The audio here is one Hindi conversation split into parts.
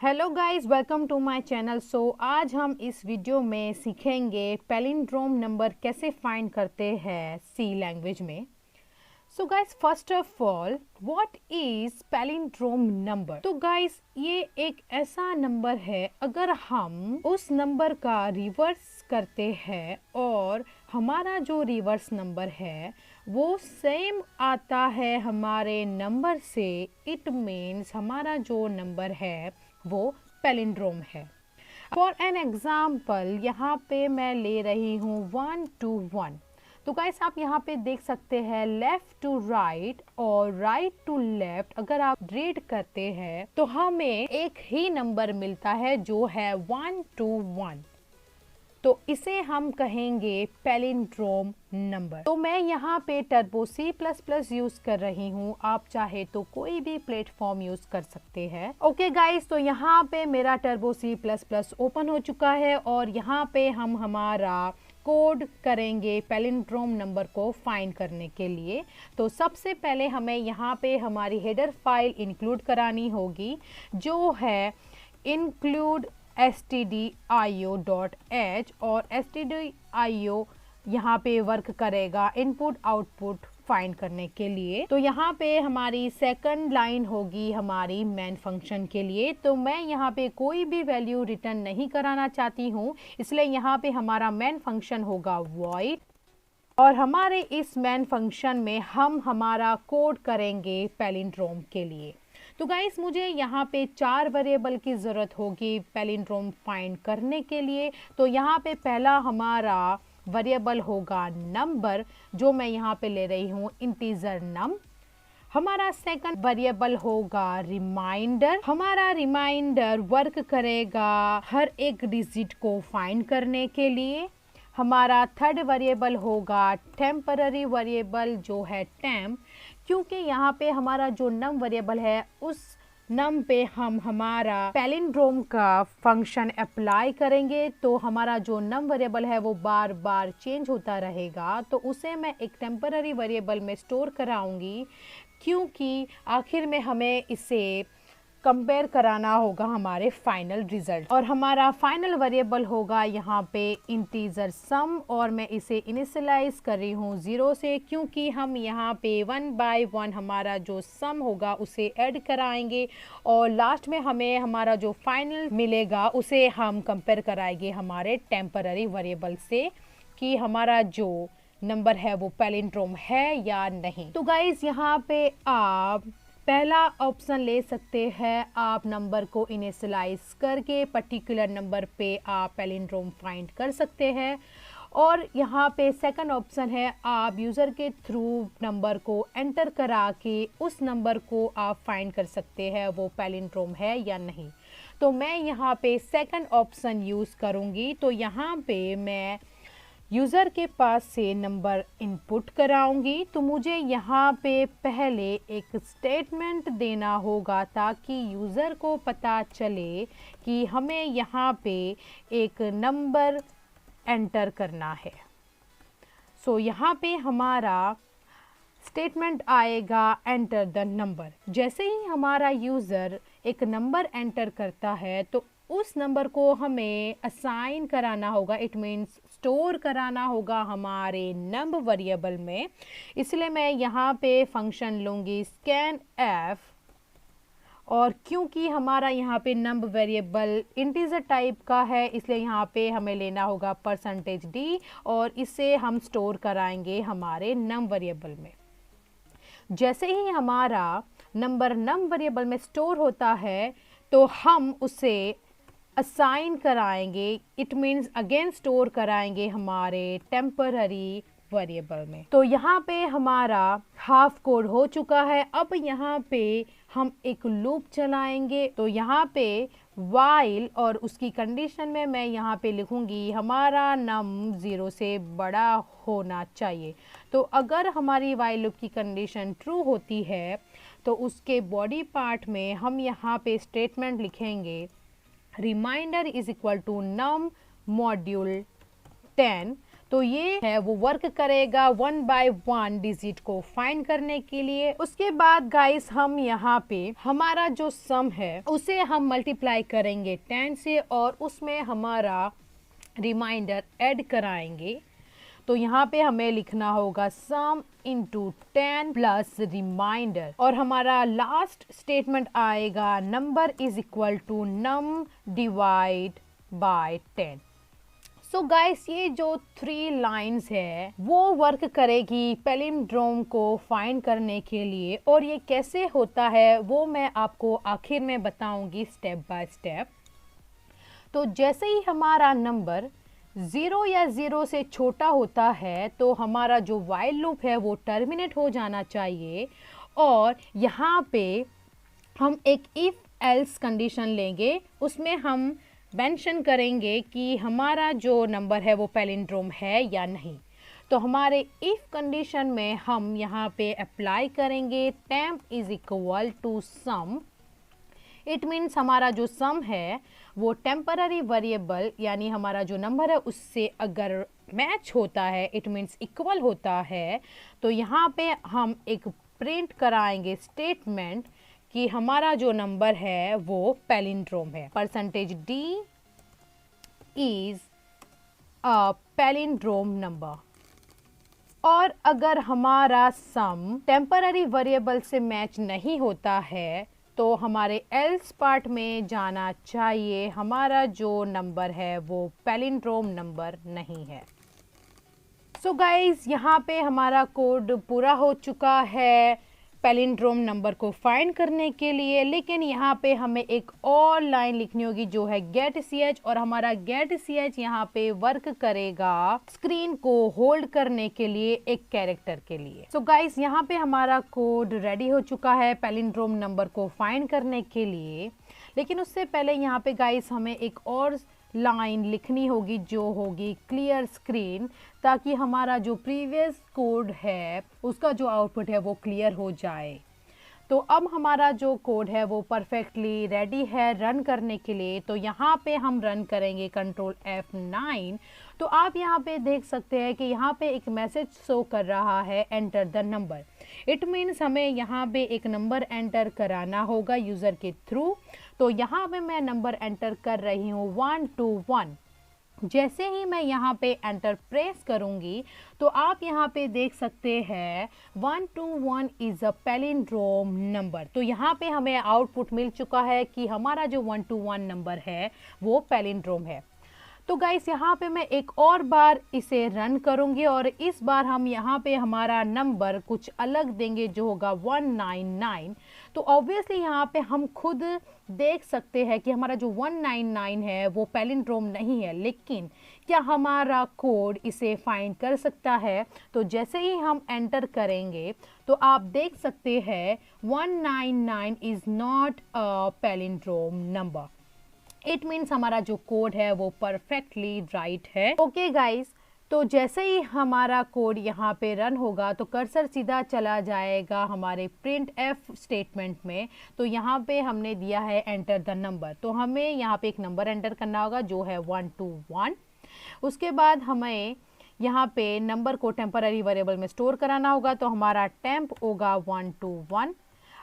Hello guys, welcome to my channel. आज हम इस वीडियो में सीखेंगे पैलिंड्रोम नंबर कैसे फाइंड करते हैं सी लैंग्वेज में। So guys, first of all, what is palindrome number? तो गाइस, ये एक ऐसा नंबर है, अगर हम उस नंबर का रिवर्स करते हैं और हमारा जो रिवर्स नंबर है वो सेम आता है हमारे नंबर से, इट मीन्स हमारा जो नंबर है वो पैलिंड्रोम है। फॉर एन एग्जाम्पल, यहाँ पे मैं ले रही हूँ 1 to 1। तो गाइस, आप यहाँ पे देख सकते हैं लेफ्ट टू राइट और राइट टू लेफ्ट अगर आप रीड करते हैं तो हमें एक ही नंबर मिलता है जो है 1 to 1। तो इसे हम कहेंगे पैलिंड्रोम नंबर। तो मैं यहाँ पे टर्बो C++ यूज कर रही हूँ, आप चाहे तो कोई भी प्लेटफॉर्म यूज कर सकते हैं। ओके गाइस, तो यहाँ पे मेरा टर्बो C++ ओपन हो चुका है और यहाँ पे हम हमारा कोड करेंगे पैलिंड्रोम नंबर को फाइंड करने के लिए। तो सबसे पहले हमें यहाँ पे हमारी हेडर फाइल इंक्लूड करानी होगी जो है include stdio.h और stdio यहाँ पे वर्क करेगा इनपुट आउटपुट फाइंड करने के लिए। तो यहाँ पे हमारी सेकंड लाइन होगी हमारी मेन फंक्शन के लिए। तो मैं यहाँ पे कोई भी वैल्यू रिटर्न नहीं कराना चाहती हूँ, इसलिए यहाँ पे हमारा मेन फंक्शन होगा void और हमारे इस मेन फंक्शन में हम हमारा कोड करेंगे पैलिंड्रोम के लिए। तो गाइस, मुझे यहाँ पे 4 वेरिएबल की ज़रूरत होगी पैलिंड्रोम फाइंड करने के लिए। तो यहाँ पे पहला हमारा वेरिएबल होगा नंबर, जो मैं यहाँ पे ले रही हूँ इंटीजर नम। हमारा सेकंड वेरिएबल होगा रिमाइंडर। हमारा रिमाइंडर वर्क करेगा हर एक डिजिट को फाइंड करने के लिए। हमारा थर्ड वेरिएबल होगा टेम्पररी वेरिएबल जो है टेम्प, क्योंकि यहाँ पे हमारा जो नम वेरिएबल है उस नम पे हम हमारा पैलिंड्रोम का फंक्शन अप्लाई करेंगे। तो हमारा जो नम वेरिएबल है वो बार बार चेंज होता रहेगा, तो उसे मैं एक टेम्पररी वेरिएबल में स्टोर कराऊंगी, क्योंकि आखिर में हमें इसे कंपेयर कराना होगा हमारे फाइनल रिजल्ट। और हमारा फाइनल वेरिएबल होगा यहाँ पे इंटीजर सम और मैं इसे इनिशियलाइज कर रही हूँ 0 से, क्योंकि हम यहाँ पे 1 by 1 हमारा जो सम होगा उसे ऐड कराएंगे और लास्ट में हमें हमारा जो फाइनल मिलेगा उसे हम कंपेयर कराएंगे हमारे टेम्पररी वेरिएबल से कि हमारा जो नंबर है वो पैलिंड्रोम है या नहीं। तो गाइज, यहाँ पे आप पहला ऑप्शन ले सकते हैं, आप नंबर को इनिशियलाइज करके पर्टिकुलर नंबर पे आप पैलिंड्रोम फाइंड कर सकते हैं। और यहाँ पे सेकंड ऑप्शन है, आप यूज़र के थ्रू नंबर को एंटर करा के उस नंबर को आप फाइंड कर सकते हैं वो पैलिंड्रोम है या नहीं। तो मैं यहाँ पे सेकंड ऑप्शन यूज़ करूँगी। तो यहाँ पे मैं यूज़र के पास से नंबर इनपुट कराऊंगी। तो मुझे यहाँ पे पहले एक स्टेटमेंट देना होगा ताकि यूज़र को पता चले कि हमें यहाँ पे एक नंबर एंटर करना है। सो यहाँ पे हमारा स्टेटमेंट आएगा एंटर द नंबर। जैसे ही हमारा यूज़र एक नंबर एंटर करता है तो उस नंबर को हमें असाइन कराना होगा, इट मीन्स स्टोर कराना होगा हमारे नंबर वेरिएबल में। इसलिए मैं यहाँ पे फंक्शन लूँगी scanf और क्योंकि हमारा यहाँ पे नंबर वेरिएबल इंटीजर टाइप का है इसलिए यहाँ पे हमें लेना होगा %d और इसे हम स्टोर कराएंगे हमारे नम वेरिएबल में। जैसे ही हमारा नंबर नम वेरिएबल में स्टोर होता है तो हम उसे असाइन कराएंगे, इट मीन्स अगेन स्टोर कराएंगे हमारे टेम्पररी वेरिएबल में। तो यहाँ पे हमारा हाफ कोड हो चुका है। अब यहाँ पे हम एक लूप चलाएंगे। तो यहाँ पे वाइल और उसकी कंडीशन में मैं यहाँ पे लिखूँगी हमारा नम 0 से बड़ा होना चाहिए। तो अगर हमारी वाइल लूप की कंडीशन ट्रू होती है तो उसके बॉडी पार्ट में हम यहाँ पे स्टेटमेंट लिखेंगे reminder is equal to num module 10। तो ये है वो वर्क करेगा 1 बाय 1 डिजिट को फाइंड करने के लिए। उसके बाद गाइस हम यहाँ पे हमारा जो सम है उसे हम मल्टीप्लाई करेंगे 10 से और उसमें हमारा रिमाइंडर ऐड कराएंगे। तो यहाँ पे हमें लिखना होगा सम इंटू 10 प्लस रिमाइंडर और हमारा लास्ट स्टेटमेंट आएगा number is equal to num divide by 10। So guys ये जो 3 लाइंस है वो वर्क करेगी पैलिंड्रोम को फाइंड करने के लिए, और ये कैसे होता है वो मैं आपको आखिर में बताऊंगी स्टेप बाय स्टेप। तो जैसे ही हमारा नंबर 0 या 0 से छोटा होता है तो हमारा जो वाइल लूप है वो टर्मिनेट हो जाना चाहिए, और यहाँ पे हम एक इफ एल्स कंडीशन लेंगे, उसमें हम मेंशन करेंगे कि हमारा जो नंबर है वो पैलिंड्रोम है या नहीं। तो हमारे इफ कंडीशन में हम यहाँ पे अप्लाई करेंगे temp is equal to sum. It means हमारा जो सम है वो टेम्पररी वेरिएबल यानी हमारा जो नंबर है उससे अगर मैच होता है, इट मीन्स इक्वल होता है, तो यहाँ पे हम एक प्रिंट कराएंगे स्टेटमेंट कि हमारा जो नंबर है वो पैलिंड्रोम है। Percentage d is a palindrome number. और अगर हमारा सम टेम्पररी वेरिएबल से मैच नहीं होता है तो हमारे एल्स पार्ट में जाना चाहिए हमारा जो नंबर है वो पैलिंड्रोम नंबर नहीं है। सो गाइज यहाँ पे हमारा कोड पूरा हो चुका है पैलिंड्रोम नंबर को फाइंड करने के लिए, लेकिन यहाँ पे हमें एक और लाइन लिखनी होगी जो है गेट ch, और हमारा गेट ch यहाँ पे वर्क करेगा स्क्रीन को होल्ड करने के लिए एक कैरेक्टर के लिए। सो गाइस यहाँ पे हमारा कोड रेडी हो चुका है पैलिंड्रोम नंबर को फाइंड करने के लिए, लेकिन उससे पहले यहाँ पे गाइस हमें एक और लाइन लिखनी होगी जो होगी क्लियर स्क्रीन, ताकि हमारा जो प्रीवियस कोड है उसका जो आउटपुट है वो क्लियर हो जाए। तो अब हमारा जो कोड है वो परफेक्टली रेडी है रन करने के लिए। तो यहाँ पे हम रन करेंगे कंट्रोल F9। तो आप यहाँ पे देख सकते हैं कि यहाँ पे एक मैसेज शो कर रहा है enter the number. It means हमें यहाँ पे एक नंबर एंटर कराना होगा यूज़र के थ्रू। तो यहाँ पे मैं नंबर एंटर कर रही हूँ 121। जैसे ही मैं यहाँ पे एंटर प्रेस करूँगी तो आप यहाँ पे देख सकते हैं 121 इज़ अ पैलिंड्रोम नंबर। तो यहाँ पे हमें आउटपुट मिल चुका है कि हमारा जो 121 नंबर है वो पैलिंड्रोम है। तो गाइस यहाँ पे मैं एक और बार इसे रन करूँगी और इस बार हम यहाँ पे हमारा नंबर कुछ अलग देंगे जो होगा 199। तो ऑब्वियसली यहाँ पे हम खुद देख सकते हैं कि हमारा जो 199 है वो पैलिंड्रोम नहीं है, लेकिन क्या हमारा कोड इसे फाइंड कर सकता है? तो जैसे ही हम एंटर करेंगे तो आप देख सकते हैं 199 is not a palindrome number. It means हमारा जो कोड है वो परफेक्टली राइट है। ओके गाइस, तो जैसे ही हमारा कोड यहाँ पे रन होगा तो कर्सर सीधा चला जाएगा हमारे प्रिंट एफ स्टेटमेंट में। तो यहाँ पे हमने दिया है एंटर द नंबर, तो हमें यहाँ पे एक नंबर एंटर करना होगा जो है 121। उसके बाद हमें यहाँ पे नंबर को टेम्पररी वेरिएबल में स्टोर कराना होगा, तो हमारा टेम्प होगा 121।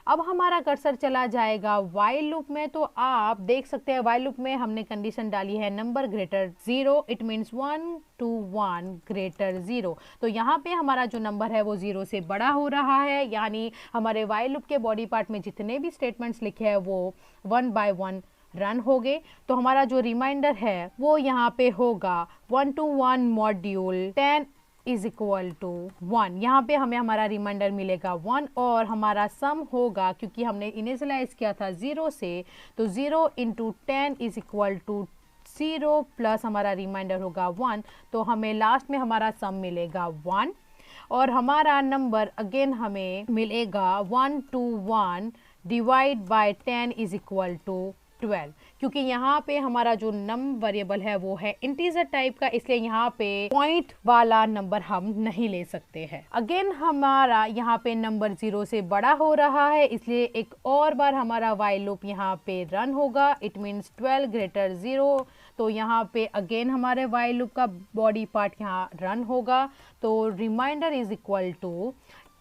अब हमारा कर्सर चला जाएगा वाइल लूप में। तो आप देख सकते हैं वाइल लूप में हमने कंडीशन डाली है number greater 0, it means 121 greater 0। तो यहाँ पे हमारा जो नंबर है वो 0 से बड़ा हो रहा है, यानी हमारे वाइल लूप के बॉडी पार्ट में जितने भी स्टेटमेंट्स लिखे हैं वो 1 बाय 1 रन हो गए। तो हमारा जो रिमाइंडर है वो यहाँ पे होगा 121 मॉड्यूल 10 इज इक्वल टू 1। यहाँ पे हमें हमारा रिमाइंडर मिलेगा 1 और हमारा सम होगा, क्योंकि हमने इनिशियलाइज किया था 0 से, तो 0 into 10 is equal to 0 plus हमारा रिमाइंडर होगा 1। तो हमें लास्ट में हमारा सम मिलेगा 1 और हमारा नंबर अगेन हमें मिलेगा 121 divide by 10 is equal to 12, क्योंकि यहाँ पे हमारा जो नम वेरिएबल है वो है इंटीजर टाइप का, इसलिए यहाँ पे पॉइंट वाला नंबर हम नहीं ले सकते हैं। अगेन हमारा यहाँ पे नंबर 0 से बड़ा हो रहा है, इसलिए एक और बार हमारा वाइल लूप यहाँ पे रन होगा। इट मीन्स 12 ग्रेटर 0, तो यहाँ पे अगेन हमारे वाइल लूप का बॉडी पार्ट यहाँ रन होगा। तो remainder is equal to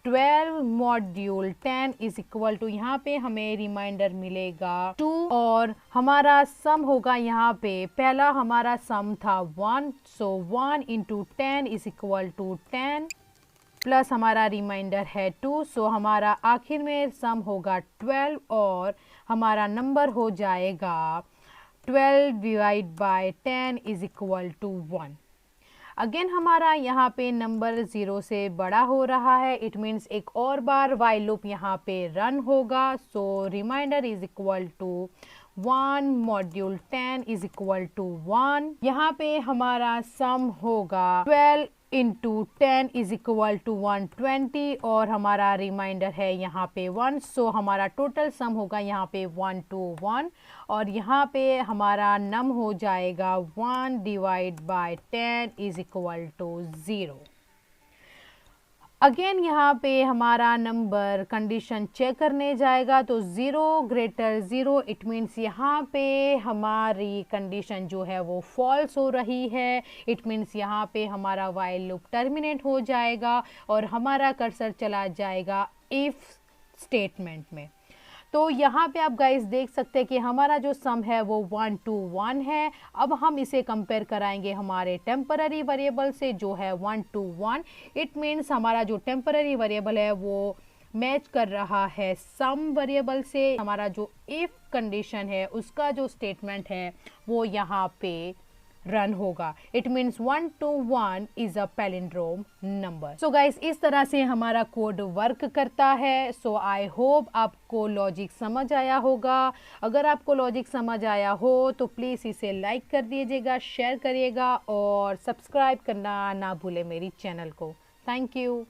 12 module 10 is equal to, यहाँ पे हमें रिमाइंडर मिलेगा 2 और हमारा सम होगा यहाँ पे, पहला हमारा सम था 1, so 1 into 10 is equal to 10 plus हमारा रिमाइंडर है 2, सो हमारा आखिर में सम होगा 12 और हमारा नंबर हो जाएगा 12 divide by 10 is equal to 1। Again हमारा यहाँ पे नंबर 0 से बड़ा हो रहा है, इट मीन्स एक और बार वाइल लूप यहाँ पे रन होगा। So remainder is equal to 1 module 10 is equal to 1। यहाँ पे हमारा सम होगा 12 इंटू 10 इज इक्वल टू 120 और हमारा रिमाइंडर है यहाँ पे 1, सो हमारा टोटल सम होगा यहाँ पे 121 और यहाँ पे हमारा नम हो जाएगा 1 divide by 10 is equal to 0। Again यहाँ पे हमारा नंबर कंडीशन चेक करने जाएगा, तो 0 ग्रेटर 0, इट मीन्स यहाँ पे हमारी कंडीशन जो है वो फॉल्स हो रही है। इट मीन्स यहाँ पे हमारा वाइल लूप टर्मिनेट हो जाएगा और हमारा कर्सर चला जाएगा इफ स्टेटमेंट में। तो यहाँ पे आप गाइस देख सकते हैं कि हमारा जो सम है वो 121 है। अब हम इसे कंपेयर कराएंगे हमारे टेम्पररी वेरिएबल से जो है 121। इट मीन्स हमारा जो टेम्पररी वेरिएबल है वो मैच कर रहा है सम वेरिएबल से। हमारा जो इफ कंडीशन है उसका जो स्टेटमेंट है वो यहाँ पे रन होगा। It means 121 is a palindrome number. So guys इस तरह से हमारा कोड वर्क करता है। सो आई होप आपको लॉजिक समझ आया होगा। अगर आपको लॉजिक समझ आया हो तो प्लीज़ इसे लाइक कर दीजिएगा, शेयर करिएगा और सब्सक्राइब करना ना भूले मेरी चैनल को। Thank you.